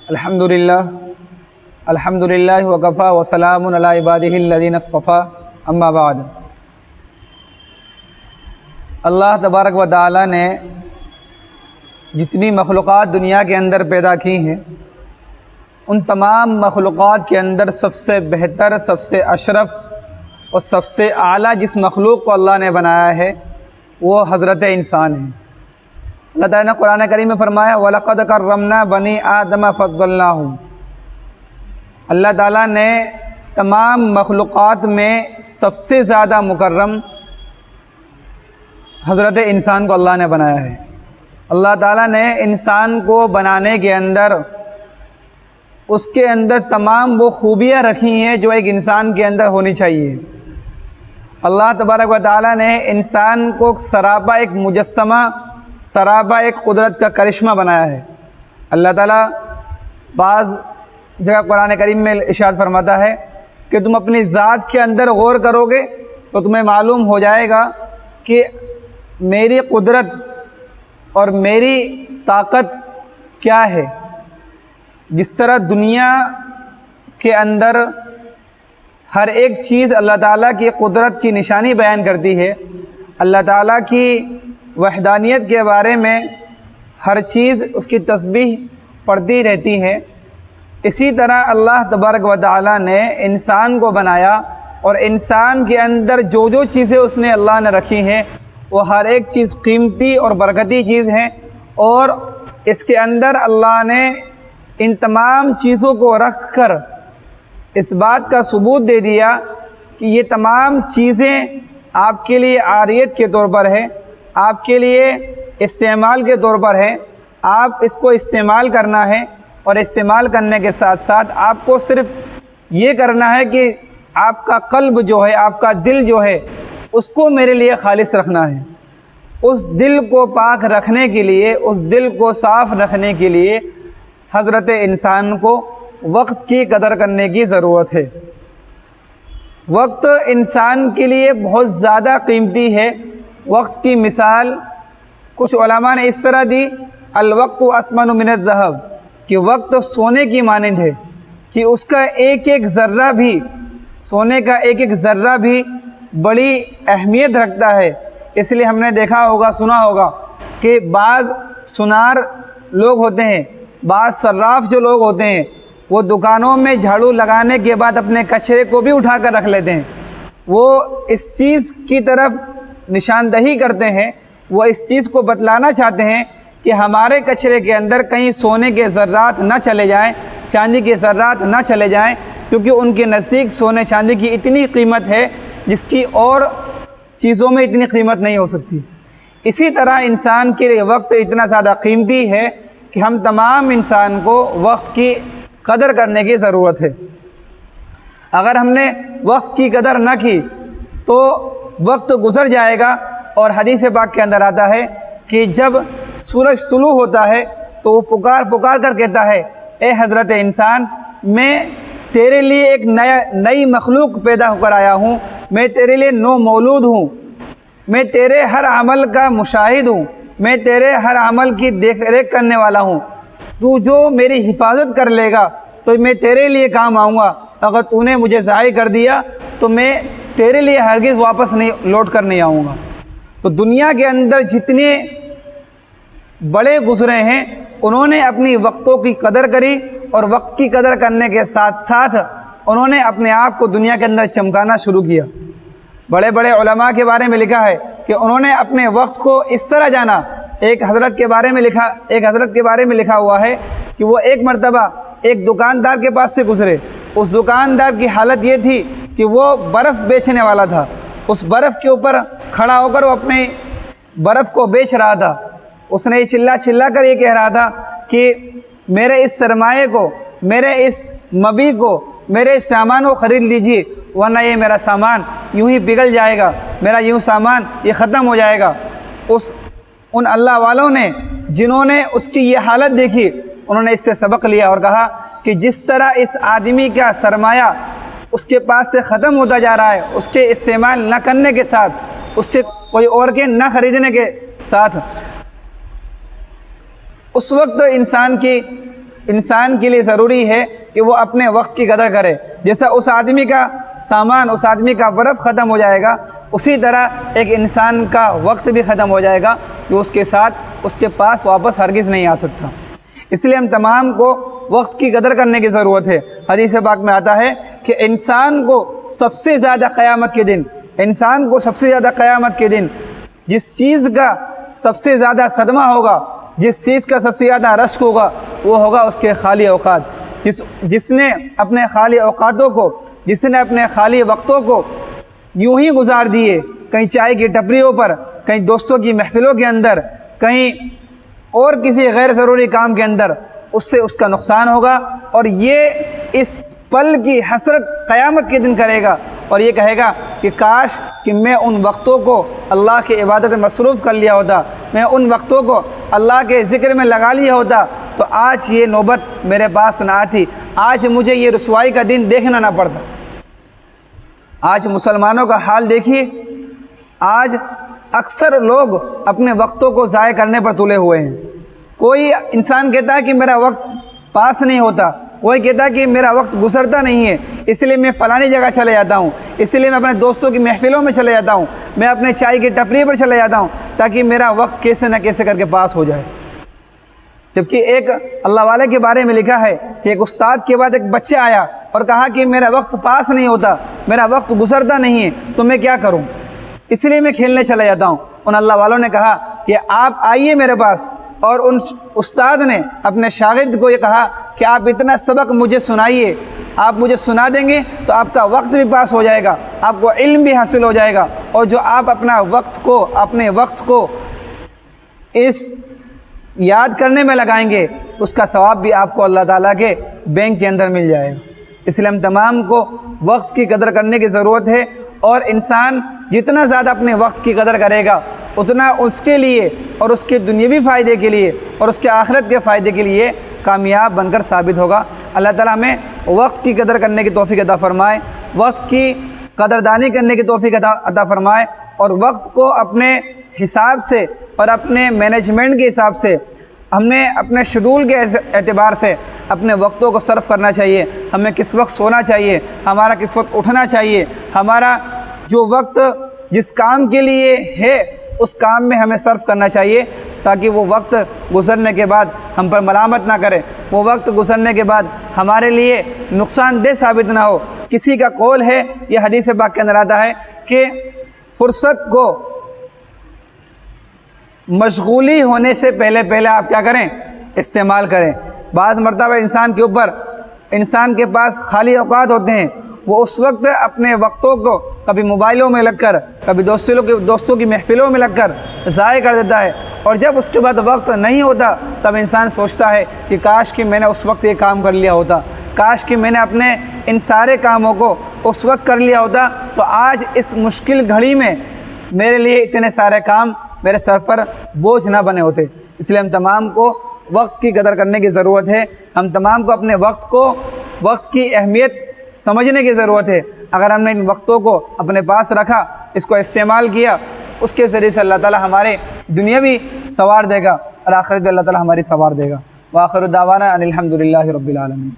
الحمدللہ وکفا وسلام علی عبادہ الذین اصطفیٰ اما بعد۔ اللہ تبارک و تعالی نے جتنی مخلوقات دنیا کے اندر پیدا کی ہیں، ان تمام مخلوقات کے اندر سب سے بہتر، سب سے اشرف اور سب سے اعلیٰ جس مخلوق کو اللہ نے بنایا ہے وہ حضرت انسان ہے۔ اللہ تعالیٰ نے قرآن کریم میں فرمایا وَلَقَدْ كَرَّمْنَا بَنِي آدَمَ فَضَّلْنَاهُمْ۔ اللہ تعالیٰ نے تمام مخلوقات میں سب سے زیادہ مکرم حضرت انسان کو اللہ نے بنایا ہے۔ اللہ تعالیٰ نے انسان کو بنانے کے اندر اس کے اندر تمام وہ خوبیاں رکھی ہیں جو ایک انسان کے اندر ہونی چاہیے۔ اللہ تبارک و تعالیٰ نے انسان کو سراپا ایک مجسمہ، سراپا ایک قدرت کا کرشمہ بنایا ہے۔ اللہ تعالیٰ بعض جگہ قرآن کریم میں ارشاد فرماتا ہے کہ تم اپنی ذات کے اندر غور کرو گے تو تمہیں معلوم ہو جائے گا کہ میری قدرت اور میری طاقت کیا ہے۔ جس طرح دنیا کے اندر ہر ایک چیز اللہ تعالیٰ کی قدرت کی نشانی بیان کرتی ہے، اللہ تعالیٰ کی وحدانیت کے بارے میں ہر چیز اس کی تسبیح پڑھتی رہتی ہے، اسی طرح اللہ تبارک و تعالیٰ نے انسان کو بنایا اور انسان کے اندر جو جو چیزیں اس نے اللہ نے رکھی ہیں وہ ہر ایک چیز قیمتی اور برکتی چیز ہیں، اور اس کے اندر اللہ نے ان تمام چیزوں کو رکھ کر اس بات کا ثبوت دے دیا کہ یہ تمام چیزیں آپ کے لیے عاریت کے طور پر ہے، آپ کے لیے استعمال کے طور پر ہے، آپ اس کو استعمال کرنا ہے، اور استعمال کرنے کے ساتھ ساتھ آپ کو صرف یہ کرنا ہے کہ آپ کا قلب جو ہے، آپ کا دل جو ہے، اس کو میرے لیے خالص رکھنا ہے۔ اس دل کو پاک رکھنے کے لیے، اس دل کو صاف رکھنے کے لیے حضرت انسان کو وقت کی قدر کرنے کی ضرورت ہے۔ وقت انسان کے لیے بہت زیادہ قیمتی ہے۔ وقت کی مثال کچھ علماء نے اس طرح دی الوقت اثمن من الذهب، کہ وقت سونے کی مانند ہے، کہ اس کا ایک ایک ذرہ بھی، سونے کا ایک ایک ذرہ بھی بڑی اہمیت رکھتا ہے۔ اس لیے ہم نے دیکھا ہوگا، سنا ہوگا کہ بعض سنار لوگ ہوتے ہیں، بعض صراف جو لوگ ہوتے ہیں، وہ دکانوں میں جھاڑو لگانے کے بعد اپنے کچرے کو بھی اٹھا کر رکھ لیتے ہیں۔ وہ اس چیز کی طرف نشاندہی کرتے ہیں، وہ اس چیز کو بتلانا چاہتے ہیں کہ ہمارے کچرے کے اندر کہیں سونے کے ذرات نہ چلے جائیں، چاندی کے ذرات نہ چلے جائیں، کیونکہ ان کے نزدیک سونے چاندی کی اتنی قیمت ہے جس کی اور چیزوں میں اتنی قیمت نہیں ہو سکتی۔ اسی طرح انسان کے لیے وقت اتنا زیادہ قیمتی ہے کہ ہم تمام انسان کو وقت کی قدر کرنے کی ضرورت ہے۔ اگر ہم نے وقت کی قدر نہ کی تو وقت گزر جائے گا، اور حدیث پاک کے اندر آتا ہے کہ جب سورج طلوع ہوتا ہے تو وہ پکار کر کہتا ہے اے حضرت انسان، میں تیرے لیے ایک نئی مخلوق پیدا ہو کر آیا ہوں، میں تیرے لیے نو مولود ہوں، میں تیرے ہر عمل کا مشاہد ہوں، میں تیرے ہر عمل کی دیکھ ریکھ کرنے والا ہوں، تو جو میری حفاظت کر لے گا تو میں تیرے لیے کام آؤں گا، اگر تو نے مجھے ضائع کر دیا تو میں تیرے لیے ہرگز واپس لوٹ کر نہیں آؤں گا۔ تو دنیا کے اندر جتنے بڑے گزرے ہیں انہوں نے اپنی وقتوں کی قدر کری، اور وقت کی قدر کرنے کے ساتھ ساتھ انہوں نے اپنے آپ کو دنیا کے اندر چمکانا شروع کیا۔ بڑے بڑے علماء کے بارے میں لکھا ہے کہ انہوں نے اپنے وقت کو اس طرح جانا۔ ایک حضرت کے بارے میں لکھا ہوا ہے کہ وہ ایک مرتبہ ایک دکاندار کے پاس سے گزرے۔ اس دکاندار کی حالت یہ تھی کہ وہ برف بیچنے والا تھا، اس برف کے اوپر کھڑا ہو کر وہ اپنے برف کو بیچ رہا تھا۔ اس نے یہ چلا کر یہ کہہ رہا تھا کہ میرے اس سرمایے کو، میرے اس مبی کو، میرے اس سامان کو خرید لیجیے، ورنہ یہ میرا سامان یوں ہی پگھل جائے گا، میرا یوں سامان یہ ختم ہو جائے گا۔ ان اللہ والوں نے جنہوں نے اس کی یہ حالت دیکھی، انہوں نے اس سے سبق لیا اور کہا کہ جس طرح اس آدمی کا سرمایہ اس کے پاس سے ختم ہوتا جا رہا ہے، اس کے استعمال نہ کرنے کے ساتھ، اس کے کوئی اور کے نہ خریدنے کے ساتھ، اس وقت انسان کی انسان کے لیے ضروری ہے کہ وہ اپنے وقت کی قدر کرے۔ جیسا اس آدمی کا سامان، اس آدمی کا برف ختم ہو جائے گا، اسی طرح ایک انسان کا وقت بھی ختم ہو جائے گا جو اس کے ساتھ اس کے پاس واپس ہرگز نہیں آ سکتا۔ اس لیے ہم تمام کو وقت کی قدر کرنے کی ضرورت ہے۔ حدیث پاک میں آتا ہے کہ انسان کو سب سے زیادہ قیامت کے دن جس چیز کا سب سے زیادہ صدمہ ہوگا، جس چیز کا سب سے زیادہ رشک ہوگا، وہ ہوگا اس کے خالی اوقات۔ جس نے اپنے خالی اوقاتوں کو، جس نے اپنے خالی وقتوں کو یوں ہی گزار دیے، کہیں چائے کی ٹپریوں پر، کہیں دوستوں کی محفلوں کے اندر، کہیں اور کسی غیر ضروری کام کے اندر، اس سے اس کا نقصان ہوگا، اور یہ اس پل کی حسرت قیامت کے دن کرے گا، اور یہ کہے گا کہ کاش کہ میں ان وقتوں کو اللہ کی عبادت میں مصروف کر لیا ہوتا، میں ان وقتوں کو اللہ کے ذکر میں لگا لیا ہوتا تو آج یہ نوبت میرے پاس نہ آتی، آج مجھے یہ رسوائی کا دن دیکھنا نہ پڑتا۔ آج مسلمانوں کا حال دیکھیے، آج اکثر لوگ اپنے وقتوں کو ضائع کرنے پر تلے ہوئے ہیں۔ کوئی انسان کہتا ہے کہ میرا وقت پاس نہیں ہوتا، کوئی کہتا ہے کہ میرا وقت گزرتا نہیں ہے، اس لیے میں فلانی جگہ چلے جاتا ہوں، اس لیے میں اپنے دوستوں کی محفلوں میں چلے جاتا ہوں، میں اپنے چائے کی ٹپری پر چلے جاتا ہوں تاکہ میرا وقت کیسے نہ کیسے کر کے پاس ہو جائے۔ جبکہ ایک اللہ والے کے بارے میں لکھا ہے کہ ایک استاد کے بعد ایک بچہ آیا اور کہا کہ میرا وقت پاس نہیں ہوتا، میرا وقت گزرتا نہیں ہے، تو میں کیا کروں، اس لیے میں کھیلنے چلا جاتا ہوں۔ ان اللہ والوں نے کہا کہ آپ آئیے میرے پاس، اور ان استاد نے اپنے شاگرد کو یہ کہا کہ آپ اتنا سبق مجھے سنائیے، آپ مجھے سنا دیں گے تو آپ کا وقت بھی پاس ہو جائے گا، آپ کو علم بھی حاصل ہو جائے گا، اور جو آپ اپنے وقت کو اس یاد کرنے میں لگائیں گے اس کا ثواب بھی آپ کو اللہ تعالیٰ کے بینک کے اندر مل جائے گا۔ اس لیے ہم تمام کو وقت کی قدر کرنے کی ضرورت ہے، اور انسان جتنا زیادہ اپنے وقت کی قدر کرے گا اتنا اس کے لیے اور اس کے دنیاوی فائدے کے لیے اور اس کے آخرت کے فائدے کے لیے کامیاب بن کر ثابت ہوگا۔ اللہ تعالیٰ ہمیں وقت کی قدر کرنے کی توفیق عطا فرمائے، وقت کی قدردانی کرنے کی توفیق عطا فرمائے، اور وقت کو اپنے حساب سے اور اپنے مینجمنٹ کے حساب سے، ہمیں اپنے شیڈول کے اعتبار سے اپنے وقتوں کو صرف کرنا چاہیے۔ ہمیں کس وقت سونا چاہیے، ہمارا کس وقت اٹھنا چاہیے، ہمارا جو وقت جس کام کے لیے ہے اس کام میں ہمیں صرف کرنا چاہیے، تاکہ وہ وقت گزرنے کے بعد ہم پر ملامت نہ کرے، وہ وقت گزرنے کے بعد ہمارے لیے نقصان دہ ثابت نہ ہو۔ کسی کا قول ہے، یہ حدیث پاک کے اندر آتا ہے کہ فرصت کو مشغولی ہونے سے پہلے آپ کیا کریں، استعمال کریں۔ بعض مرتبہ انسان کے پاس خالی اوقات ہوتے ہیں، وہ اس وقت اپنے وقتوں کو کبھی موبائلوں میں لگ کر، کبھی دوستوں کی محفلوں میں لگ کر ضائع کر دیتا ہے، اور جب اس کے بعد وقت نہیں ہوتا تب انسان سوچتا ہے کہ کاش کہ میں نے اس وقت یہ کام کر لیا ہوتا، کاش کہ میں نے اپنے ان سارے کاموں کو اس وقت کر لیا ہوتا تو آج اس مشکل گھڑی میں میرے لیے اتنے سارے کام میرے سر پر بوجھ نہ بنے ہوتے۔ اس لیے ہم تمام کو وقت کی قدر کرنے کی ضرورت ہے، ہم تمام کو اپنے وقت کی اہمیت سمجھنے کی ضرورت ہے۔ اگر ہم نے ان وقتوں کو اپنے پاس رکھا، اس کو استعمال کیا، اس کے ذریعے سے اللہ تعالی ہمارے دنیا بھی سنوار دے گا اور آخرت بھی اللہ تعالی ہماری سنوار دے گا۔ وآخر دعوانا ان الحمد للہ رب العالمین۔